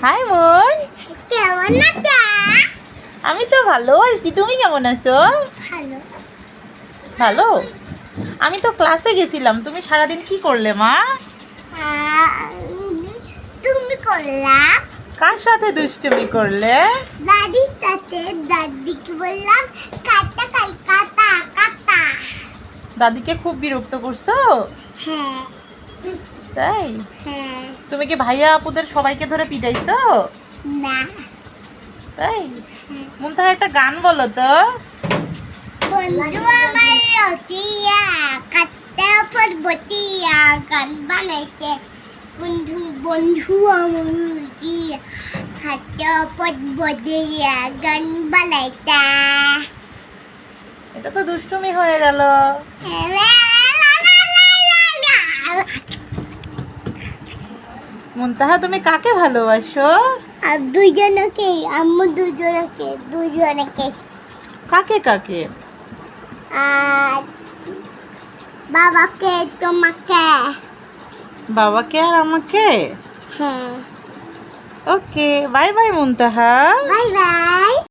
High বোন, কেমন আছো? আমি তো ভালো আছি। তুমি কেমন আছো? ভালো। ভালো। আমি তো ক্লাসে গেছিলাম। তুমি সারাদিন কি করলে মা? তুমি করলা? কার সাথে দুষ্টুমি করলে? দাদির সাথে। দাদিকে বললাম কাটা কাটা কাটা। দাদিকে খুব বিরক্ত করছো? হ্যাঁ তাই? হ্যাঁ। তুমি কি ভাইয়া আপুদের সবাইকে ধরে পিটাইছো? না। তাই? মুনতাহা একটা গান বলো তো। বন্ধু আমার রচিয়া কাটতে পর্বতিয়া গান বানাইতে। বন্ধু বন্ধু আমার রচিয়া কাটতে পর্বতিয়া গান বানাইতে। এটা তো দুষ্টুমি হয়ে গেল। মুনতাহা তুমি কাকে ভালোবাসো? আর দুজনকে, আম্মু দুজনকে। কাকে কাকে? আর বাবাকে, তোমাকে। বাবাকে আর আমাকে? হ্যাঁ। Okay, bye bye Muntaha. Bye by.